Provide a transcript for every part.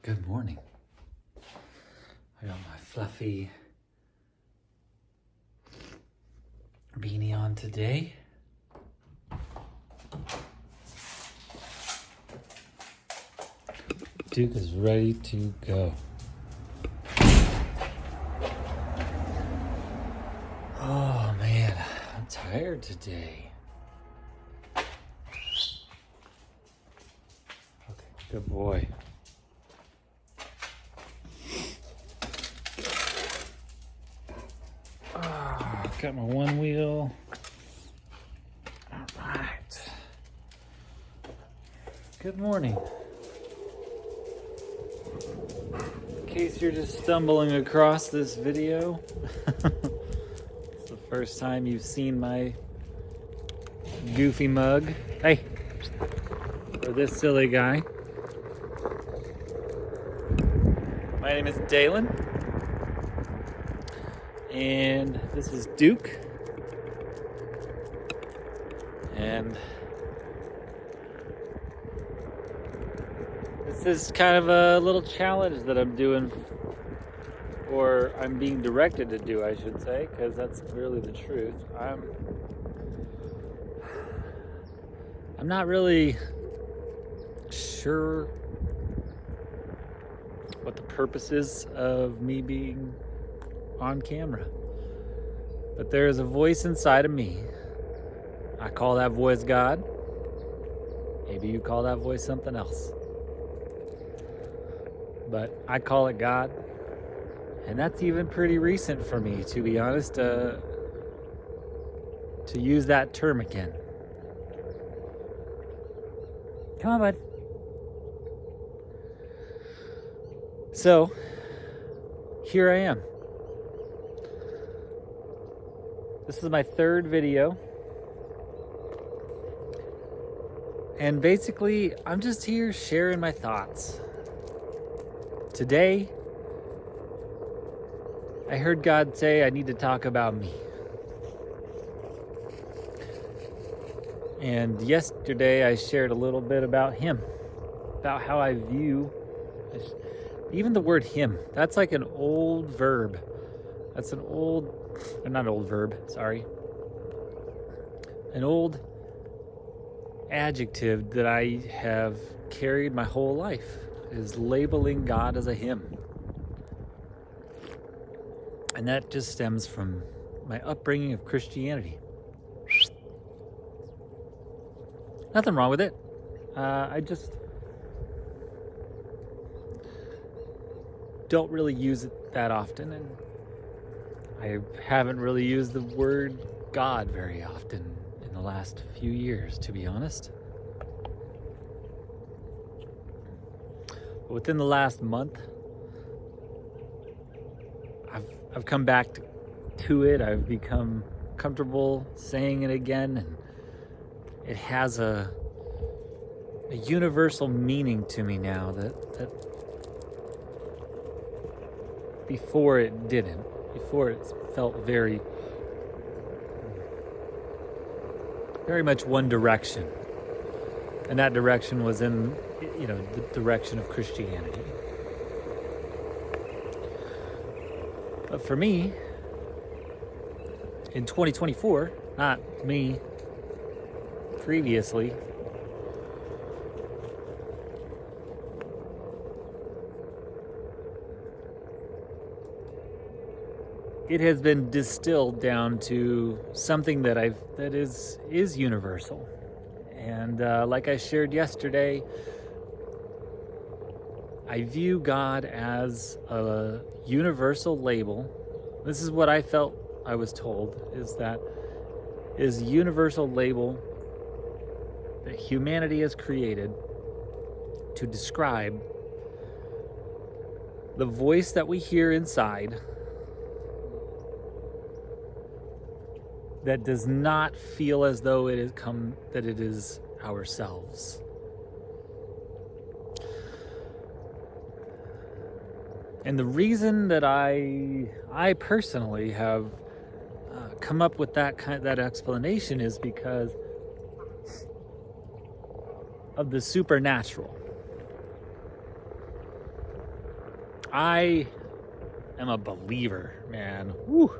Good morning. I got my fluffy beanie on today. Duke is ready to go. Oh man, I'm tired today. Okay, good boy. Got my one wheel. All right. Good morning. In case you're just stumbling across this video, it's the first time you've seen my goofy mug. Hey, or this silly guy. My name is Daylan. And this is Duke. And this is kind of a little challenge that I'm doing, or I'm being directed to do, I should say, because that's really the truth. I'm not really sure what the purpose is of me being on camera, but there is a voice inside of me. I call that voice God. Maybe you call that voice something else, but I call it God, and that's even pretty recent for me, to be honest, to use that term again. Come on, bud. So here I am. This is my third video, and basically I'm just here sharing my thoughts. Today, I heard God say I need to talk about me. And yesterday I shared a little bit about Him, about how I view, even the word Him, that's like an old verb. That's an old, or not old verb, sorry. An old adjective that I have carried my whole life is labeling God as a him. And that just stems from my upbringing of Christianity. Nothing wrong with it. I just don't really use it that often, and I haven't really used the word God very often in the last few years, to be honest. But within the last month, I've come back to it. I've become comfortable saying it again, and it has a universal meaning to me now that before it didn't. Before it felt very much one direction, and that direction was in, the direction of Christianity. But for me, in 2024, not me previously, it has been distilled down to something that is universal. And like I shared yesterday, I view God as a universal label. This is what I felt I was told, is a universal label that humanity has created to describe the voice that we hear inside that does not feel as though it is ourselves. And the reason that I personally have come up with that explanation is because of the supernatural. I am a believer, man. Woo.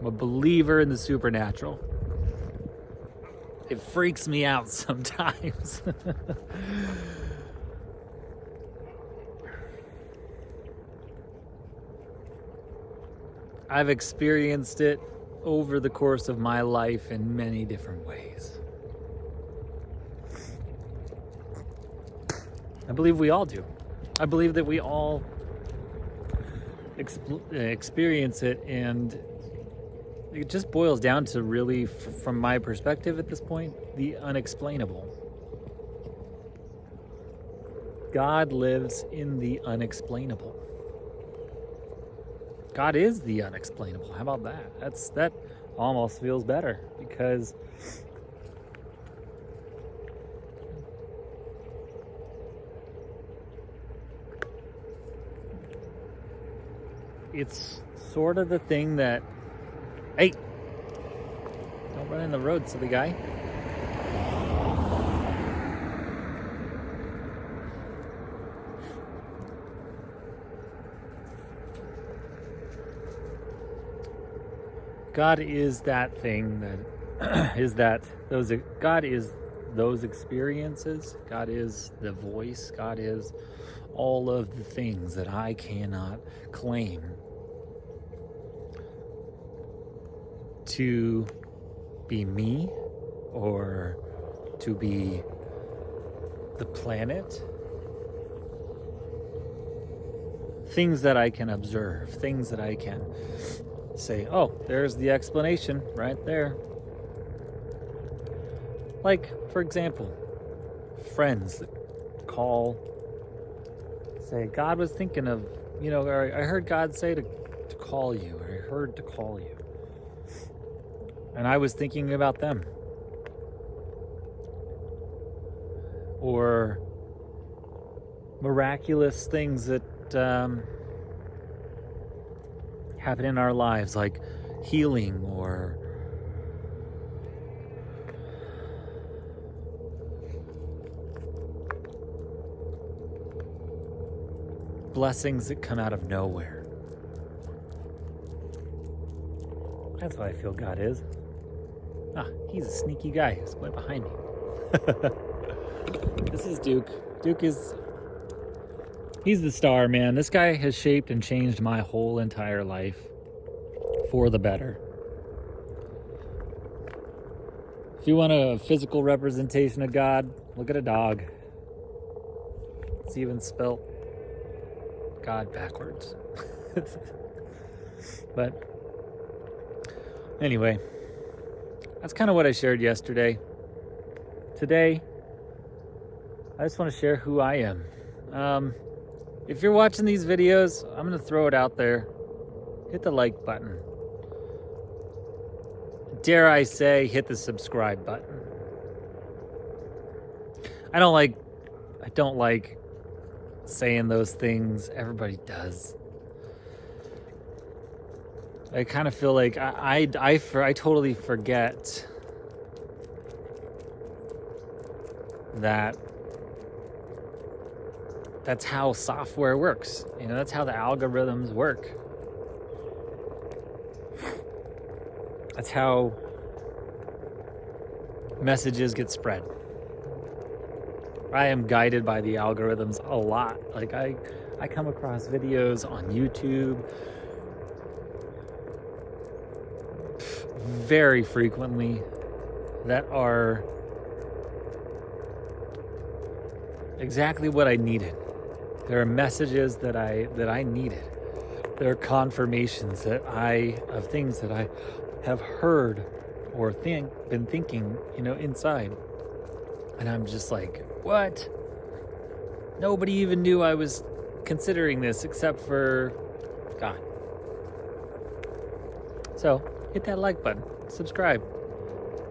I'm a believer in the supernatural. It freaks me out sometimes. I've experienced it over the course of my life in many different ways. I believe we all do. I believe that we all experience it, and it just boils down to really, from my perspective at this point, the unexplainable. God lives in the unexplainable. God is the unexplainable. How about that? That almost feels better, because it's sort of the thing that, hey, don't run in the road, silly guy. God is that thing that God is those experiences. God is the voice. God is all of the things that I cannot claim to be me or to be the planet. Things that I can observe, things that I can say, oh, there's the explanation right there. Like, for example, friends that call, say, God was thinking of, or I heard God say to call you, or I heard to call you. And I was thinking about them. Or miraculous things that happen in our lives, like healing or blessings that come out of nowhere. That's what I feel God is. He's a sneaky guy. He's right behind me. This is Duke. He's the star, man. This guy has shaped and changed my whole entire life for the better. If you want a physical representation of God, look at a dog. It's even spelt God backwards. But anyway, that's kind of what I shared yesterday. Today, I just want to share who I am. If you're watching these videos, I'm going to throw it out there. Hit the like button. Dare I say, hit the subscribe button. I don't like saying those things. Everybody does. I kind of feel like I totally forget that that's how software works. That's how the algorithms work. That's how messages get spread. I am guided by the algorithms a lot. Like I come across videos on YouTube very frequently that are exactly what I needed. There are messages that I needed. There are confirmations of things that I have heard or been thinking, inside. And I'm just like, what? Nobody even knew I was considering this except for God. So hit that like button, subscribe.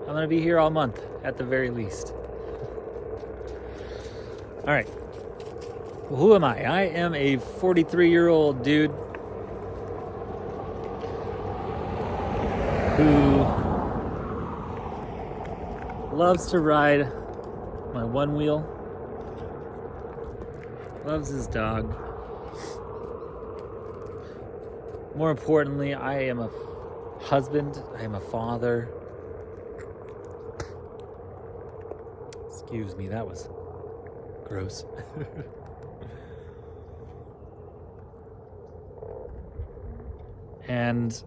I'm going to be here all month at the very least. All right. Well, who am I? I am a 43-year-old dude who loves to ride my one wheel, loves his dog, More importantly, I am a husband, I am a father. Excuse me, that was gross. And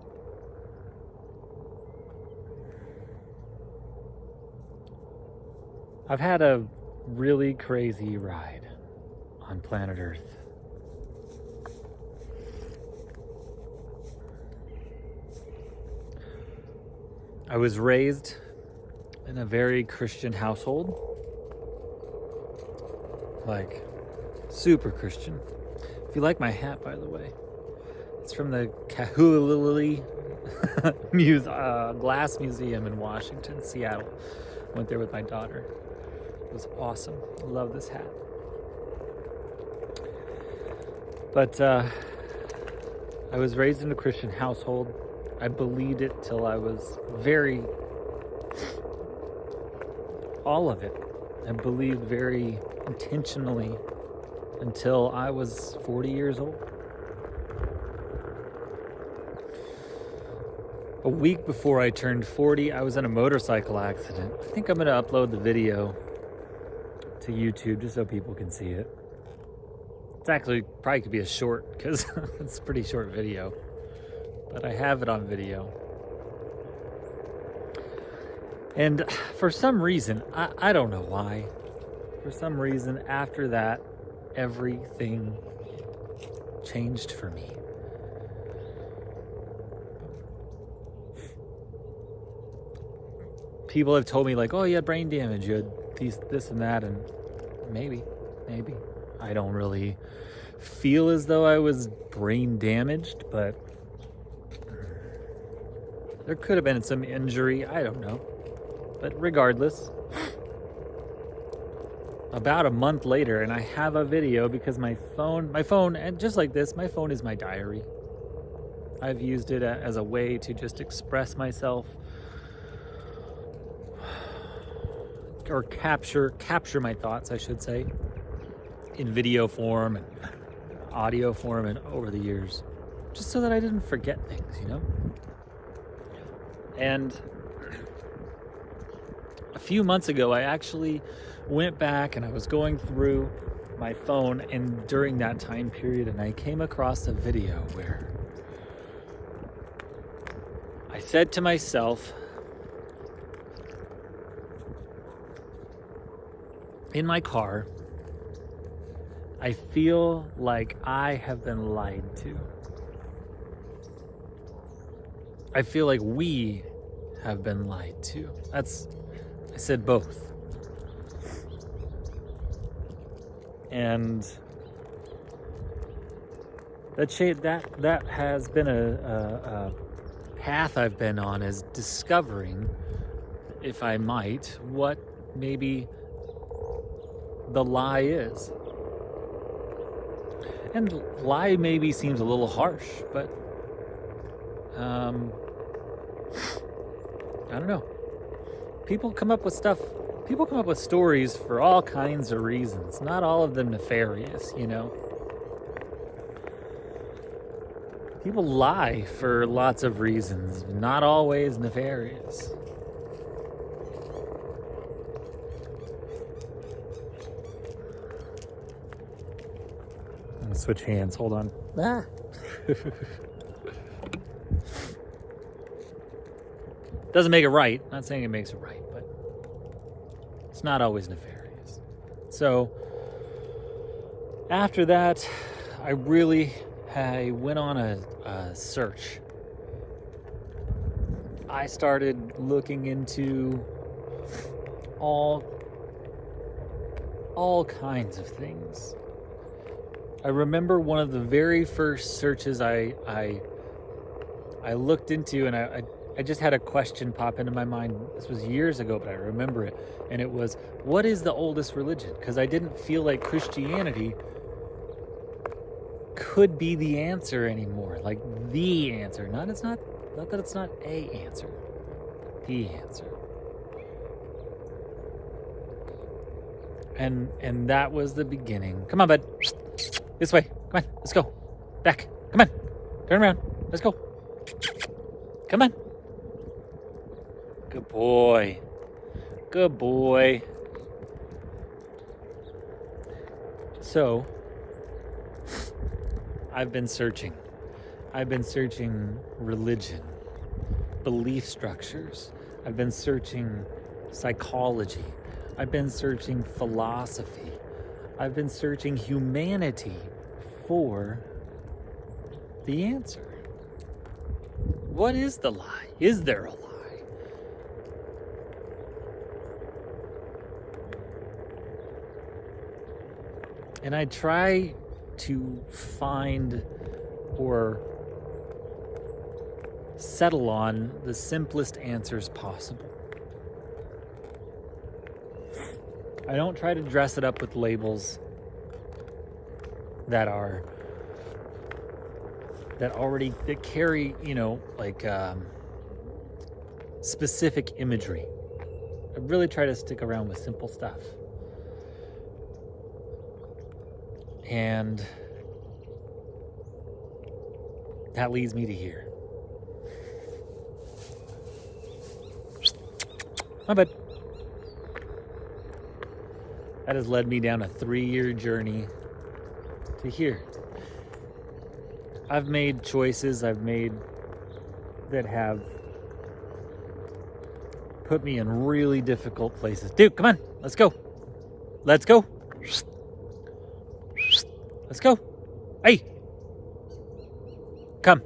I've had a really crazy ride on planet Earth. I was raised in a very Christian household, like super Christian. If you like my hat, by the way, it's from the Kahului Glass Museum in Washington, Seattle. Went there with my daughter. It was awesome. I love this hat. But I was raised in a Christian household. I believed it till I was all of it. I believed very intentionally until I was 40 years old. A week before I turned 40, I was in a motorcycle accident. I think I'm going to upload the video to YouTube just so people can see it. It's actually probably could be a short because it's a pretty short video, but I have it on video. And for some reason, I don't know why, for some reason after that, everything changed for me. People have told me like, oh, you had brain damage, you had this and that, and maybe. I don't really feel as though I was brain damaged, but there could have been some injury, I don't know. But regardless, about a month later, and I have a video because my phone, and just like this, my phone is my diary. I've used it as a way to just express myself, or capture my thoughts, I should say, in video form and audio form and over the years, just so that I didn't forget things, you know? And a few months ago, I actually went back and I was going through my phone, and during that time period, and I came across a video where I said to myself, in my car, I feel like I have been lied to. I feel like we have been lied to. I said both. And that has been a path I've been on, is discovering, if I might, what maybe the lie is. And lie maybe seems a little harsh, but I don't know. People come up with stories for all kinds of reasons. Not all of them nefarious, you know. People lie for lots of reasons, not always nefarious. I'm gonna switch hands, hold on. Doesn't make it right. Not saying it makes it right, but it's not always nefarious. So after that, I went on a search. I started looking into all kinds of things. I remember one of the very first searches I looked into, and I just had a question pop into my mind. This was years ago, but I remember it. And it was, what is the oldest religion? Because I didn't feel like Christianity could be the answer anymore. Like the answer. Not that it's not a answer. The answer. And that was the beginning. Come on, bud. This way. Come on. Let's go. Back. Come on. Turn around. Let's go. Come on. Good boy. Good boy. So, I've been searching. I've been searching religion, belief structures. I've been searching psychology. I've been searching philosophy. I've been searching humanity for the answer. What is the lie? Is there a lie? And I try to find or settle on the simplest answers possible. I don't try to dress it up with labels that carry, specific imagery. I really try to stick around with simple stuff. And that leads me to here. My bad. That has led me down a 3-year journey to here. I've made choices that have put me in really difficult places. Dude, come on, let's go. Let's go. Let's go. Hey. Come.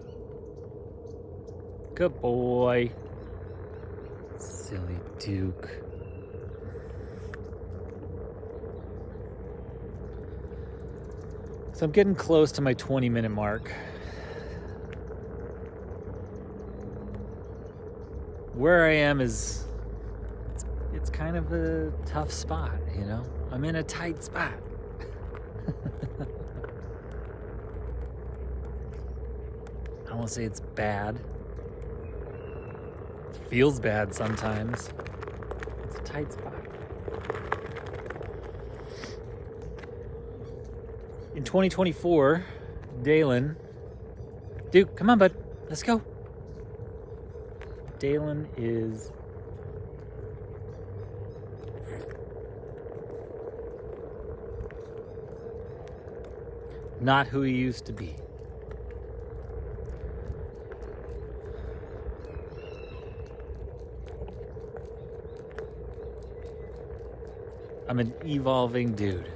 Good boy. Silly Duke. So I'm getting close to my 20-minute mark. Where I am it's kind of a tough spot, you know? I'm in a tight spot. I won't say it's bad. It feels bad sometimes. It's a tight spot. In 2024, Daylan, Duke, come on, bud, let's go. Daylan is not who he used to be. I'm an evolving dude.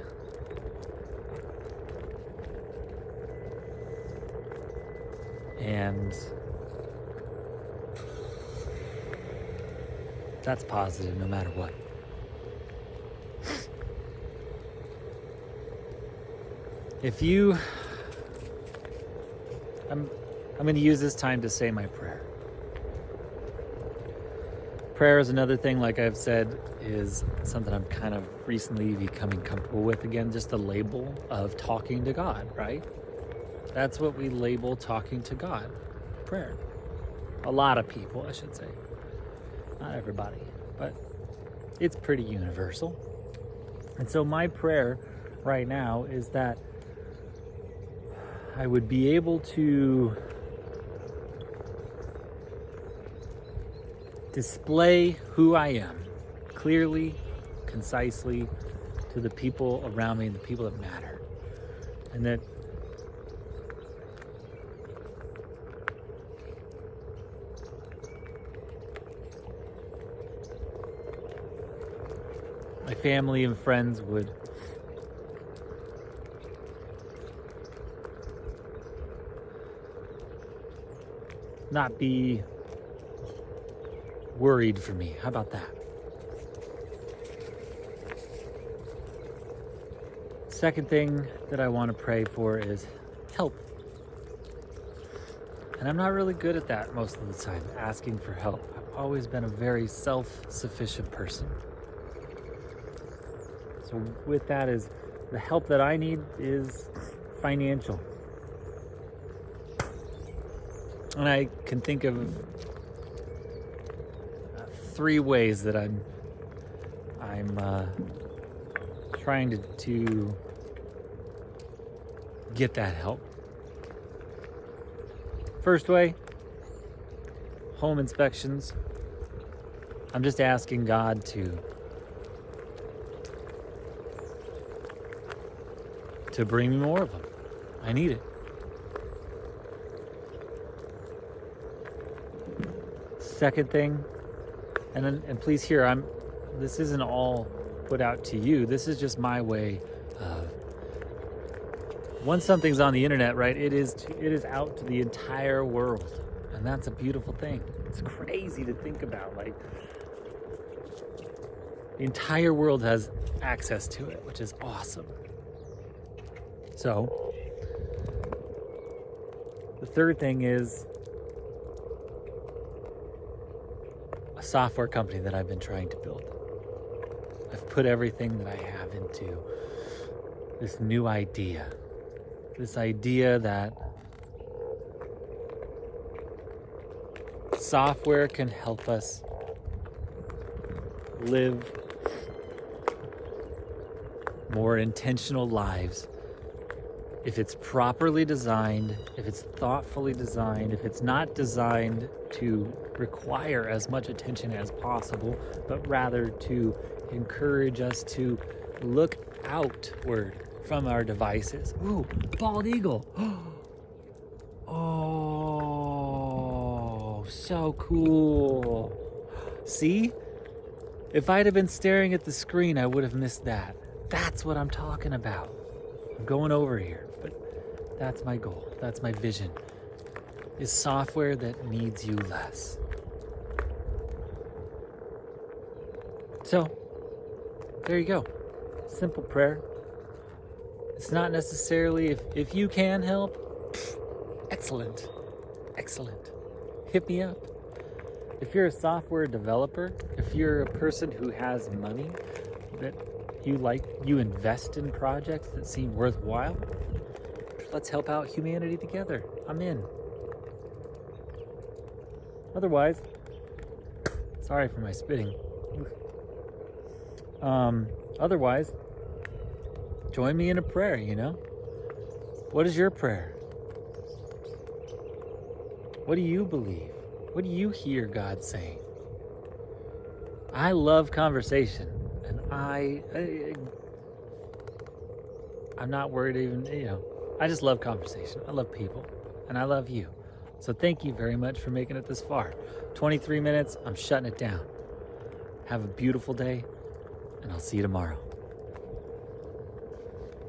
And that's positive no matter what. I'm going to use this time to say my prayer. Prayer is another thing, like I've said, is something I'm kind of recently becoming comfortable with. Again, just the label of talking to God, right? That's what we label talking to God, prayer. A lot of people, I should say. Not everybody, but it's pretty universal. And so my prayer right now is that I would be able to display who I am clearly, concisely to the people around me and the people that matter. And that my family and friends would not be worried for me. How about that? Second thing that I want to pray for is help. And I'm not really good at that most of the time, asking for help. I've always been a very self-sufficient person. So with that is the help that I need is financial. And I can think of 3 ways that I'm trying to get that help. First way, home inspections. I'm just asking God to bring me more of them. I need it. Second thing, and please hear, this isn't all put out to you. This is just my way of, once something's on the internet, right, it is out to the entire world. And that's a beautiful thing. It's crazy to think about. Like, the entire world has access to it, which is awesome. So, the third thing is a software company that I've been trying to build. I've put everything that I have into this new idea. This idea that software can help us live more intentional lives if it's properly designed, if it's thoughtfully designed, if it's not designed to require as much attention as possible, but rather to encourage us to look outward from our devices. Ooh, bald eagle. Oh, so cool. See? If I'd have been staring at the screen, I would have missed that. That's what I'm talking about. I'm going over here, but that's my goal. That's my vision. Is software that needs you less. So, there you go. Simple prayer. It's not necessarily, if you can help, excellent. Hit me up. If you're a software developer, if you're a person who has money that you invest in projects that seem worthwhile, let's help out humanity together. I'm in. Otherwise, sorry for my spitting. Otherwise, join me in a prayer, What is your prayer? What do you believe? What do you hear God saying? I love conversation, and I'm not worried even, I just love conversation. I love people, and I love you. So thank you very much for making it this far. 23 minutes, I'm shutting it down. Have a beautiful day, and I'll see you tomorrow.